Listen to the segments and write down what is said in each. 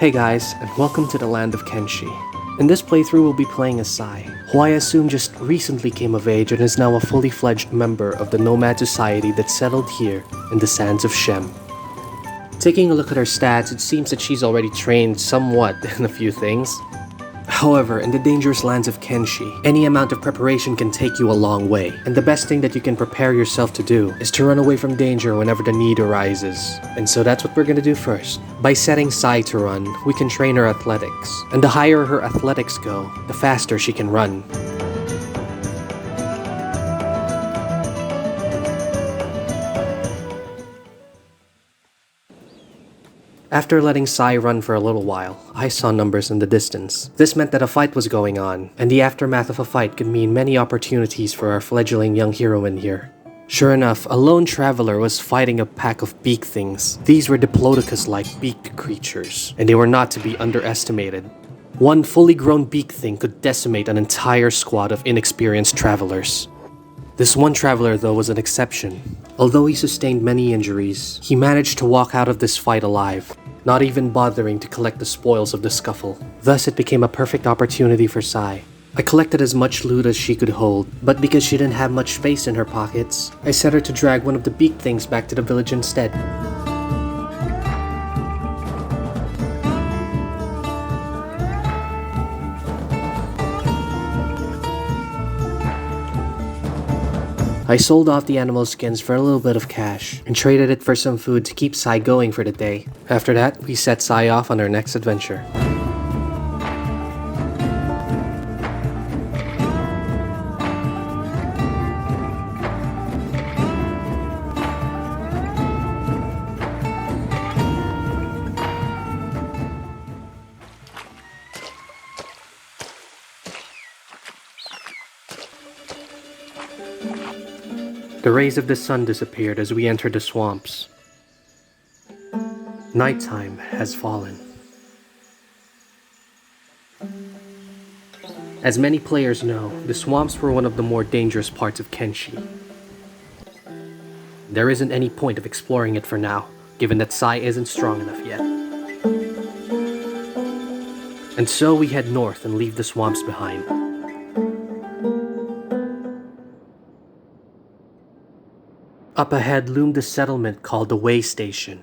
Hey guys, and welcome to the land of Kenshi. In this playthrough we'll be playing as Sai, who I assume just recently came of age and is now a fully fledged member of the nomad society that settled here in the sands of Shem. Taking a look at her stats, it seems that she's already trained somewhat in a few things. However, in the dangerous lands of Kenshi, any amount of preparation can take you a long way, and the best thing that you can prepare yourself to do is to run away from danger whenever the need arises. And so that's what we're gonna do first. By setting Sai to run, we can train her athletics, and the higher her athletics go, the faster she can run. After letting Sai run for a little while, I saw numbers in the distance. This meant that a fight was going on, and the aftermath of a fight could mean many opportunities for our fledgling young heroine here. Sure enough, a lone traveler was fighting a pack of beak things. These were diplodocus-like beaked creatures, and they were not to be underestimated. One fully grown beak thing could decimate an entire squad of inexperienced travelers. This one traveler, though, was an exception. Although he sustained many injuries, he managed to walk out of this fight alive, not even bothering to collect the spoils of the scuffle. Thus, it became a perfect opportunity for Sai. I collected as much loot as she could hold, but because she didn't have much space in her pockets, I set her to drag one of the beak things back to the village instead. I sold off the animal skins for a little bit of cash, and traded it for some food to keep Sai going for the day. After that, we set Sai off on our next adventure. The rays of the sun disappeared as we entered the swamps. Nighttime has fallen. As many players know, the swamps were one of the more dangerous parts of Kenshi. There isn't any point of exploring it for now, given that Sai isn't strong enough yet. And so we head north and leave the swamps behind. Up ahead loomed a settlement called the Way Station.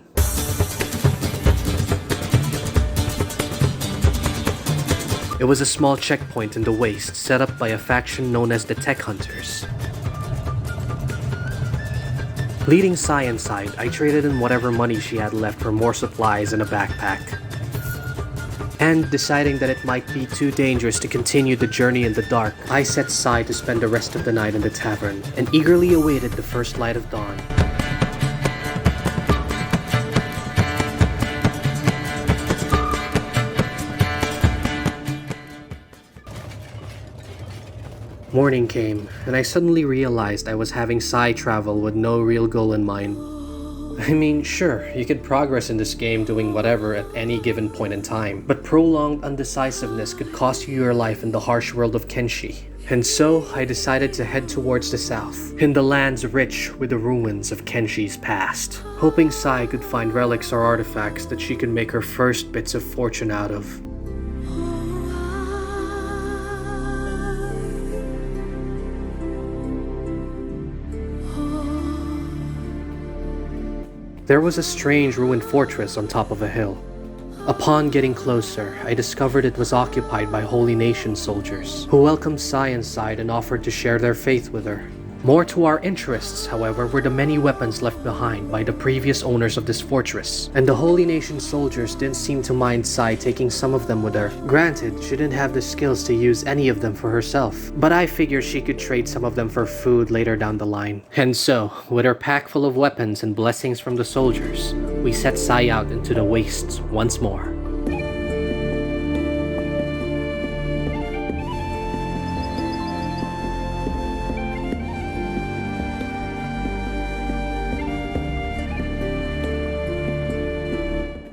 It was a small checkpoint in the waste set up by a faction known as the Tech Hunters. Leading Sai inside, I traded in whatever money she had left for more supplies and a backpack. And deciding that it might be too dangerous to continue the journey in the dark, I set Sai to spend the rest of the night in the tavern and eagerly awaited the first light of dawn. Morning came, and I suddenly realized I was having Sai travel with no real goal in mind. I mean, sure, you could progress in this game doing whatever at any given point in time, but prolonged undecisiveness could cost you your life in the harsh world of Kenshi. And so, I decided to head towards the south, in the lands rich with the ruins of Kenshi's past, hoping Sai could find relics or artifacts that she could make her first bits of fortune out of. There was a strange ruined fortress on top of a hill. Upon getting closer, I discovered it was occupied by Holy Nation soldiers, who welcomed Sai inside and offered to share their faith with her. More to our interests, however, were the many weapons left behind by the previous owners of this fortress, and the Holy Nation soldiers didn't seem to mind Sai taking some of them with her. Granted, she didn't have the skills to use any of them for herself, but I figured she could trade some of them for food later down the line. And so, with her pack full of weapons and blessings from the soldiers, we set Sai out into the wastes once more.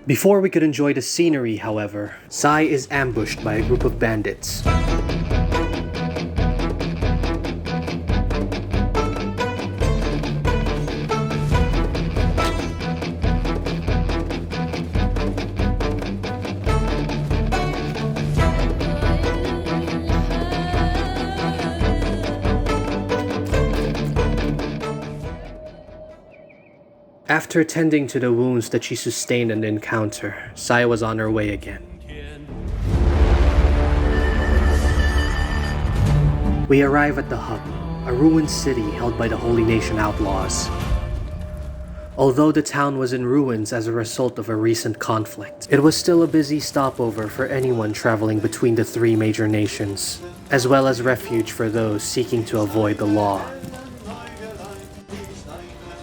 Before we could enjoy the scenery, however, Sai is ambushed by a group of bandits. After tending to the wounds that she sustained in the encounter, Sai was on her way again. We arrive at the Hub, a ruined city held by the Holy Nation outlaws. Although the town was in ruins as a result of a recent conflict, it was still a busy stopover for anyone traveling between the three major nations, as well as refuge for those seeking to avoid the law.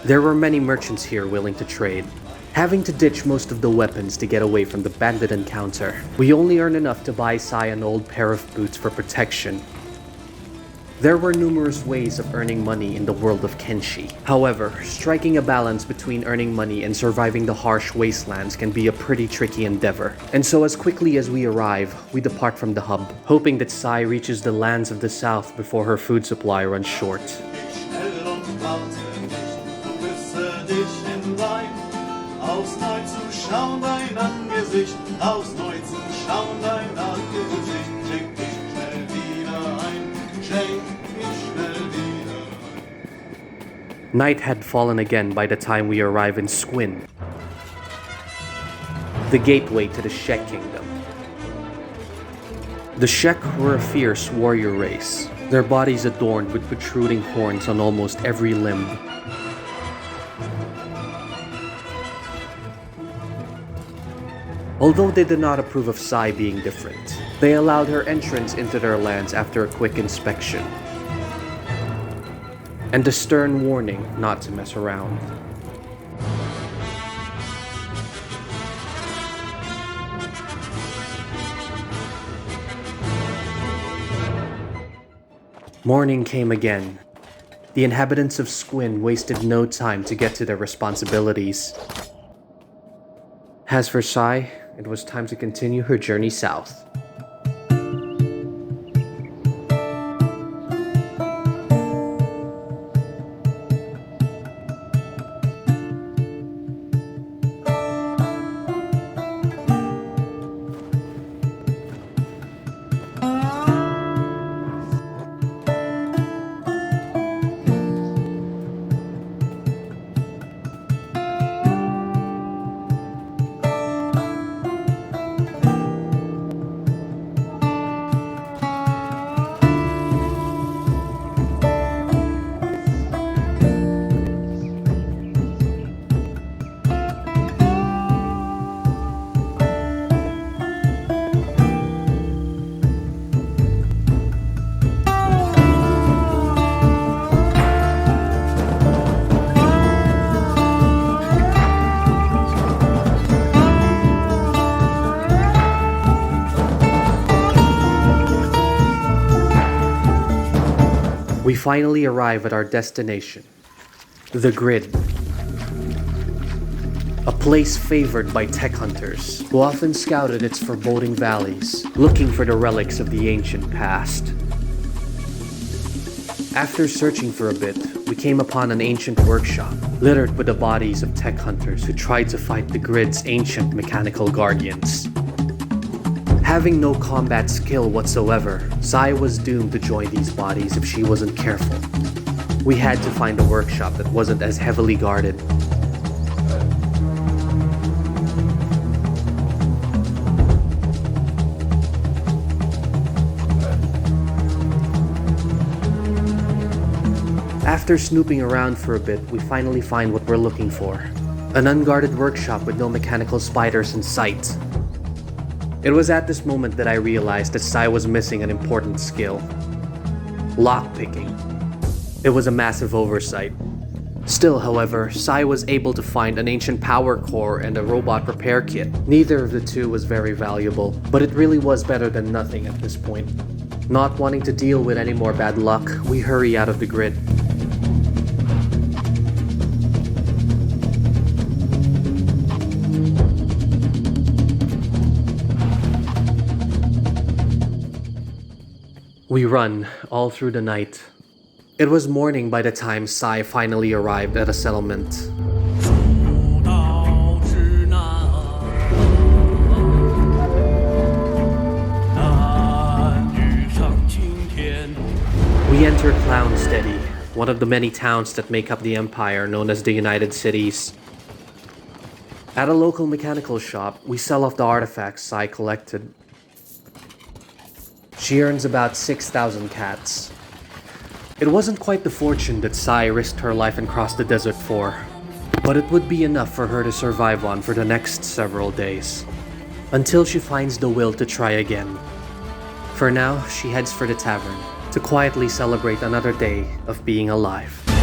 There were many merchants here willing to trade. Having to ditch most of the weapons to get away from the bandit encounter, we only earned enough to buy Sai an old pair of boots for protection. There were numerous ways of earning money in the world of Kenshi. However, striking a balance between earning money and surviving the harsh wastelands can be a pretty tricky endeavor. And so as quickly as we arrive, we depart from the hub, hoping that Sai reaches the lands of the south before her food supply runs short. Night had fallen again by the time we arrive in Squin, the gateway to the Shek kingdom. The Shek were a fierce warrior race, their bodies adorned with protruding horns on almost every limb. Although they did not approve of Sai being different, they allowed her entrance into their lands after a quick inspection, and a stern warning not to mess around. Morning came again. The inhabitants of Squin wasted no time to get to their responsibilities. As for Sai, it was time to continue her journey south. We finally arrive at our destination, the Grid. A place favored by tech hunters, who often scouted its foreboding valleys, looking for the relics of the ancient past. After searching for a bit, we came upon an ancient workshop, littered with the bodies of tech hunters who tried to fight the Grid's ancient mechanical guardians. Having no combat skill whatsoever, Sai was doomed to join these bodies if she wasn't careful. We had to find a workshop that wasn't as heavily guarded. After snooping around for a bit, we finally find what we're looking for. An unguarded workshop with no mechanical spiders in sight. It was at this moment that I realized that Sai was missing an important skill. Lockpicking. It was a massive oversight. Still, however, Sai was able to find an ancient power core and a robot repair kit. Neither of the two was very valuable, but it really was better than nothing at this point. Not wanting to deal with any more bad luck, we hurry out of the Grid. We run all through the night. It was morning by the time Sai finally arrived at a settlement. We enter Clownsteady, one of the many towns that make up the empire known as the United Cities. At a local mechanical shop, we sell off the artifacts Sai collected. She earns about 6,000 cats. It wasn't quite the fortune that Sai risked her life and crossed the desert for, but it would be enough for her to survive on for the next several days, until she finds the will to try again. For now, she heads for the tavern to quietly celebrate another day of being alive.